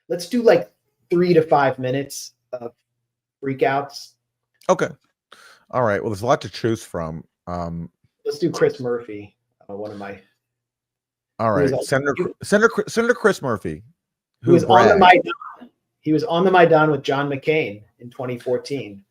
let's do like 3 to 5 minutes of freakouts. Okay. All right. Well, there's a lot to choose from. Let's do Chris Murphy, one of my. All right, Senator Chris Murphy, who was on the Maidan. He was on the Maidan with John McCain in 2014.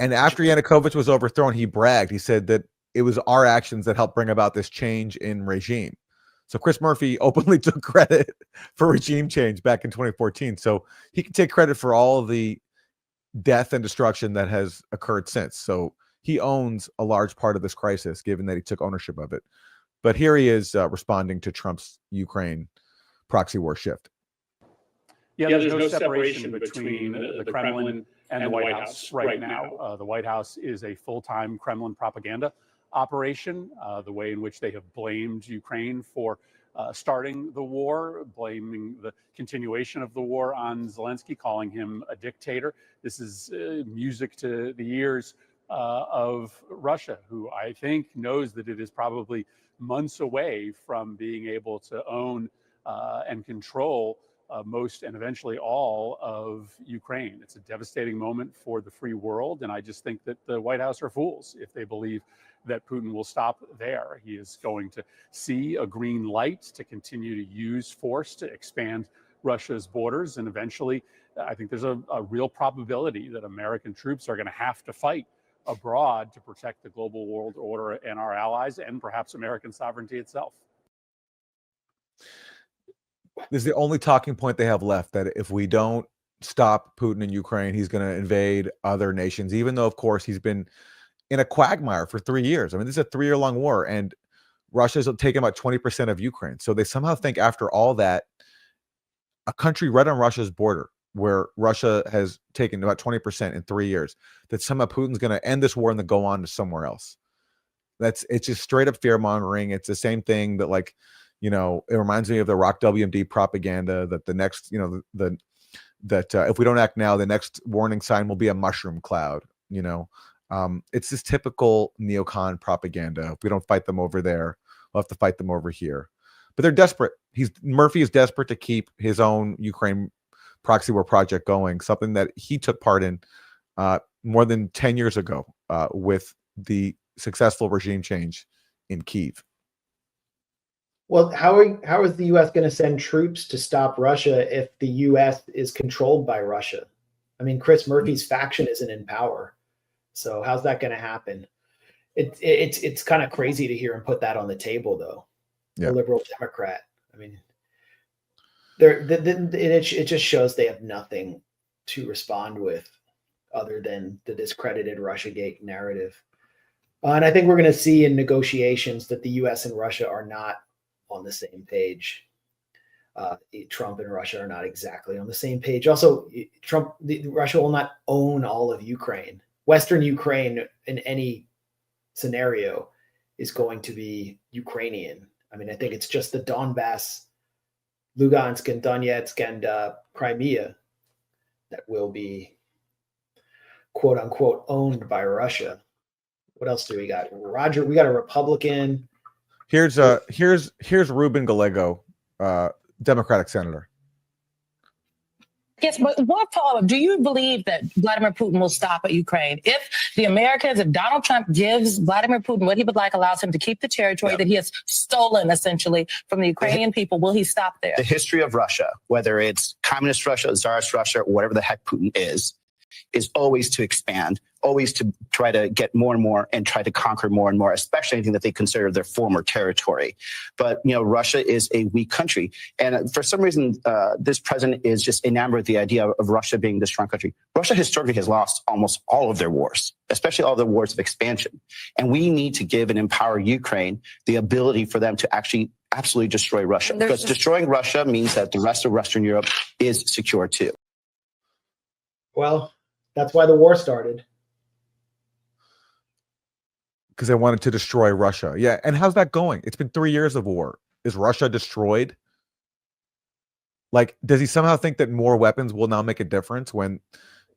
And after Yanukovych was overthrown, he bragged. He said that it was our actions that helped bring about this change in regime. So Chris Murphy openly took credit for regime change back in 2014. So he can take credit for all of the death and destruction that has occurred since. So he owns a large part of this crisis, given that he took ownership of it. But here he is responding to Trump's Ukraine proxy war shift. Yeah, there's no separation between the Kremlin and the White House right now. The White House is a full-time Kremlin propaganda operation. The way in which they have blamed Ukraine for starting the war, blaming the continuation of the war on Zelensky, calling him a dictator. This is music to the ears of Russia, who I think knows that it is probably months away from being able to own and control most and eventually all of Ukraine. It's a devastating moment for the free world, and I just think that the White House are fools if they believe that Putin will stop there. He is going to see a green light to continue to use force to expand Russia's borders, and eventually I think there's a real probability that American troops are going to have to fight abroad to protect the global world order and our allies, and perhaps American sovereignty itself. This is the only talking point they have left, that if we don't stop Putin in Ukraine, he's going to invade other nations, even though, of course, he's been in a quagmire for 3 years. I mean, this is a 3-year-long war, and Russia's taken about 20% of Ukraine. So they somehow think after all that, a country right on Russia's border, where Russia has taken about 20% in 3 years, that somehow Putin's going to end this war and then go on to somewhere else. It's just straight up fear mongering. It's the same thing that, like, you know, it reminds me of the Rock WMD propaganda that the next, you know, that if we don't act now, the next warning sign will be a mushroom cloud. You know, it's this typical neocon propaganda. If we don't fight them over there, we'll have to fight them over here. But they're desperate. Murphy is desperate to keep his own Ukraine proxy war project going, something that he took part in more than 10 years ago with the successful regime change in Kyiv. Well, how is the U.S. going to send troops to stop Russia if the U.S. is controlled by Russia? I mean, Chris Murphy's faction isn't in power, so how's that going to happen? It's kind of crazy to hear him put that on the table, though. Yeah. A liberal Democrat. I mean, it just shows they have nothing to respond with other than the discredited Russiagate narrative. And I think we're going to see in negotiations that the U.S. and Russia are not on the same page. Trump and Russia are not exactly on the same page. Also, Russia will not own all of Ukraine. Western Ukraine in any scenario is going to be Ukrainian. I mean, I think it's just the Donbass, Lugansk and Donetsk and Crimea that will be quote unquote owned by Russia. What else do we got? Roger, we got a Republican. Here's Ruben Gallego, Democratic senator. Yes, but one follow-up. Do you believe that Vladimir Putin will stop at Ukraine? If the Americans, if Donald Trump gives Vladimir Putin what he would like, allows him to keep the territory that he has stolen, essentially, from the Ukrainian people, will he stop there? The history of Russia, whether it's communist Russia, Tsarist Russia, whatever the heck Putin is always to expand, always to try to get more and more and try to conquer more and more, especially anything that they consider their former territory. But, you know, Russia is a weak country. And for some reason, this president is just enamored with the idea of Russia being this strong country. Russia historically has lost almost all of their wars, especially all the wars of expansion. And we need to give and empower Ukraine the ability for them to actually absolutely destroy Russia. Because destroying Russia means that the rest of Western Europe is secure too. Well, that's why the war started. Because they wanted to destroy Russia. Yeah. And how's that going? It's been 3 years of war. Is Russia destroyed? Like, does he somehow think that more weapons will now make a difference when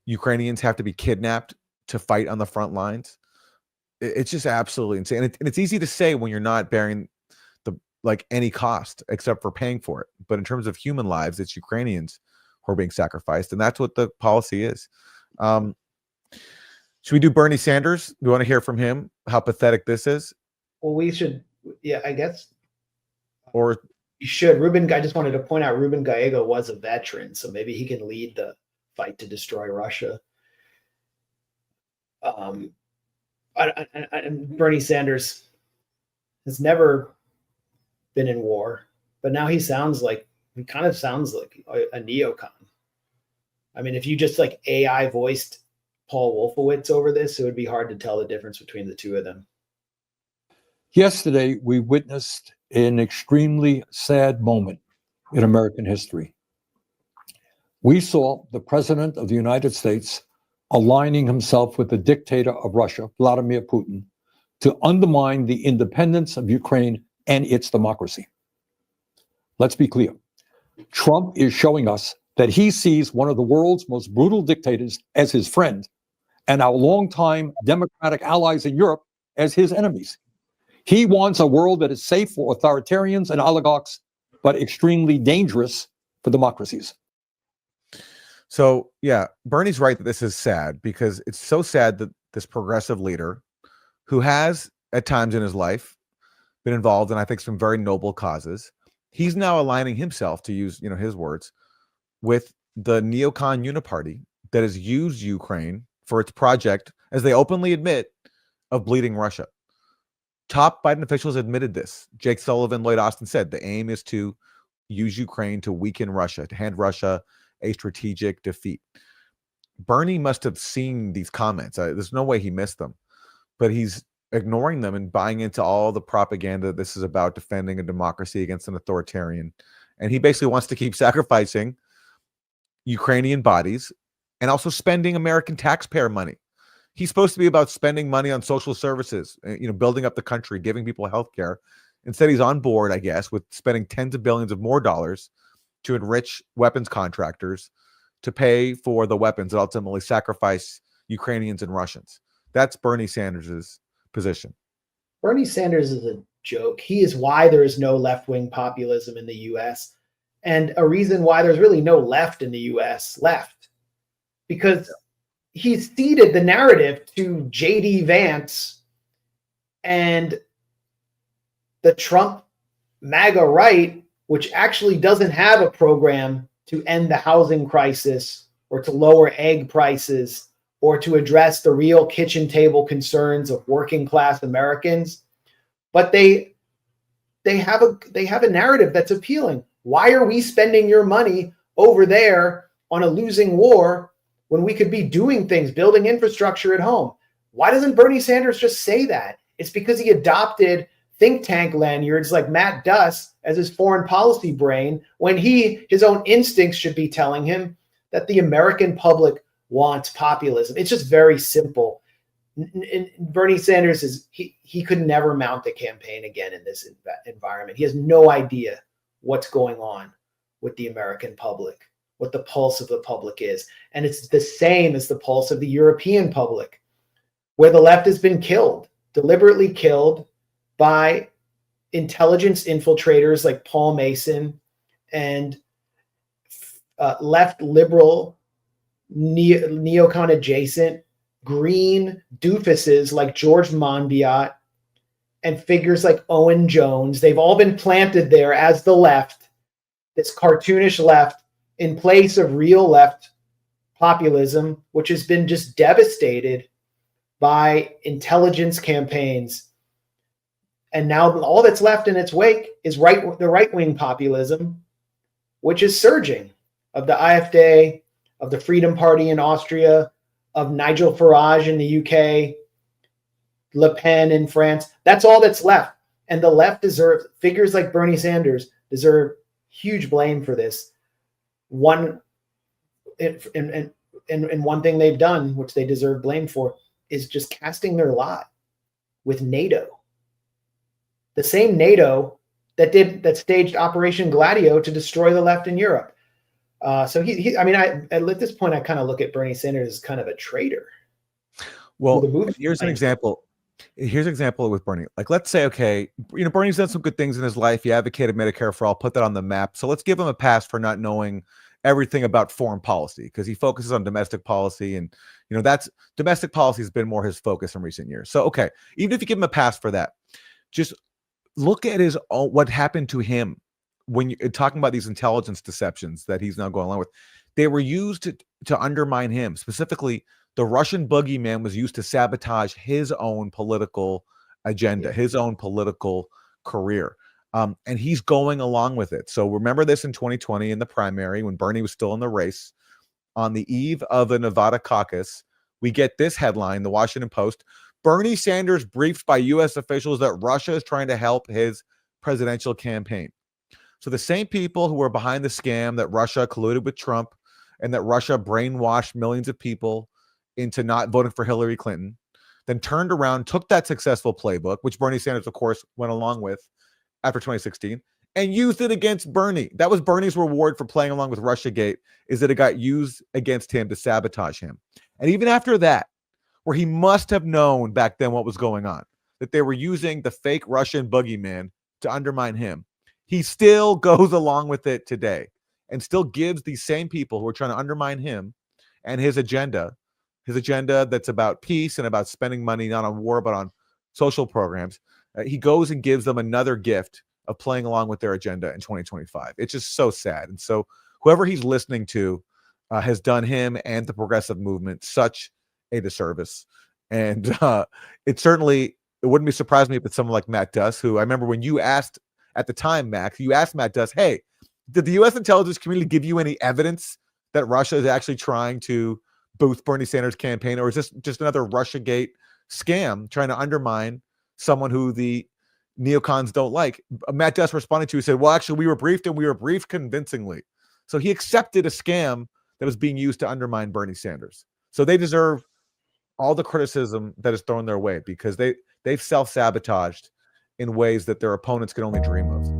Ukrainians have to be kidnapped to fight on the front lines? It's just absolutely insane. And it's easy to say when you're not bearing any cost except for paying for it. But in terms of human lives, it's Ukrainians who are being sacrificed, and that's what the policy is. Should we do Bernie Sanders? Do you want to hear from him how pathetic this is? Well, we should, yeah, I guess. Or you should. I just wanted to point out Ruben Gallego was a veteran, so maybe he can lead the fight to destroy Russia. Bernie Sanders has never been in war, but now he kind of sounds like a neocon. I mean, if you just like AI voiced Paul Wolfowitz over this, it would be hard to tell the difference between the two of them. Yesterday, we witnessed an extremely sad moment in American history. We saw the President of the United States aligning himself with the dictator of Russia, Vladimir Putin, to undermine the independence of Ukraine and its democracy. Let's be clear. Trump is showing us that he sees one of the world's most brutal dictators as his friend and our longtime democratic allies in Europe as his enemies. He wants a world that is safe for authoritarians and oligarchs, but extremely dangerous for democracies. So, yeah, Bernie's right that this is sad, because it's so sad that this progressive leader, who has at times in his life been involved in, I think, some very noble causes, he's now aligning himself, to use his words, with the neocon uniparty that has used Ukraine for its project, as they openly admit, of bleeding Russia. Top Biden officials admitted this. Jake Sullivan, Lloyd Austin said the aim is to use Ukraine to weaken Russia, to hand Russia a strategic defeat. Bernie must have seen these comments. There's no way he missed them, but he's ignoring them and buying into all the propaganda. This is about defending a democracy against an authoritarian. And he basically wants to keep sacrificing Ukrainian bodies and also spending American taxpayer money. He's supposed to be about spending money on social services, building up the country, giving people health care. Instead, he's on board, I guess, with spending tens of billions of more dollars to enrich weapons contractors to pay for the weapons that ultimately sacrifice Ukrainians and Russians. That's Bernie Sanders' position. Bernie Sanders is a joke. He is why there is no left-wing populism in the U.S. and a reason why there's really no left in the U.S. left, because he's ceded the narrative to J.D. Vance and the Trump MAGA right, which actually doesn't have a program to end the housing crisis or to lower egg prices or to address the real kitchen table concerns of working class Americans. But they have a narrative that's appealing. Why are we spending your money over there on a losing war when we could be doing things, building infrastructure at home? Why doesn't Bernie Sanders just say that? It's because he adopted think tank lanyards like Matt Duss as his foreign policy brain, when his own instincts should be telling him that the American public wants populism. It's just very simple. Bernie Sanders he could never mount a campaign again in this environment. He has no idea what's going on with the American public, what the pulse of the public is. And it's the same as the pulse of the European public, where the left has been killed, deliberately killed by intelligence infiltrators like Paul Mason and left liberal, neocon adjacent, green doofuses like George Monbiot and figures like Owen Jones. They've all been planted there as the left, this cartoonish left, in place of real left populism, which has been just devastated by intelligence campaigns. And now all that's left in its wake is the right-wing populism, which is surging, of the AfD, of the Freedom Party in Austria, of Nigel Farage in the UK, Le Pen in France. That's all that's left. And the left figures like Bernie Sanders deserve huge blame for this. One thing they've done, which they deserve blame for, is just casting their lot with NATO. The same NATO that staged Operation Gladio to destroy the left in Europe. So at this point, I kind of look at Bernie Sanders as kind of a traitor. Well, here's an example. Here's an example with Bernie. Like, let's say, okay, Bernie's done some good things in his life. He advocated Medicare for all, put that on the map. So let's give him a pass for not knowing everything about foreign policy because he focuses on domestic policy, and that's domestic policy has been more his focus in recent years. So okay, even if you give him a pass for that, just look at what happened to him when you're talking about these intelligence deceptions that he's now going along with. They were used to undermine him. Specifically, the Russian boogeyman was used to sabotage his own political agenda, his own political career. And he's going along with it. So remember this in 2020 in the primary when Bernie was still in the race. On the eve of the Nevada caucus, we get this headline, the Washington Post: Bernie Sanders briefed by U.S. officials that Russia is trying to help his presidential campaign. So the same people who were behind the scam that Russia colluded with Trump and that Russia brainwashed millions of people into not voting for Hillary Clinton, then turned around, took that successful playbook, which Bernie Sanders, of course, went along with after 2016, and used it against Bernie. That was Bernie's reward for playing along with Russiagate, is that it got used against him to sabotage him. And even after that, where he must have known back then what was going on, that they were using the fake Russian boogeyman to undermine him, he still goes along with it today and still gives these same people who are trying to undermine him and his agenda that's about peace and about spending money not on war but on social programs. He goes and gives them another gift of playing along with their agenda in 2025. It's just so sad. And so whoever he's listening to has done him and the progressive movement such a disservice. And it wouldn't be surprising me if it's someone like Matt Duss, who I remember when you asked at the time, Max, you asked Matt Duss, hey, did the U.S. intelligence community give you any evidence that Russia is actually trying to boost Bernie Sanders' campaign, or is this just another Russiagate scam trying to undermine someone who the neocons don't like? Matt Duss responded to, he said, well, actually, we were briefed, and we were briefed convincingly. So he accepted a scam that was being used to undermine Bernie Sanders. So they deserve all the criticism that is thrown their way because they've self-sabotaged in ways that their opponents could only dream of.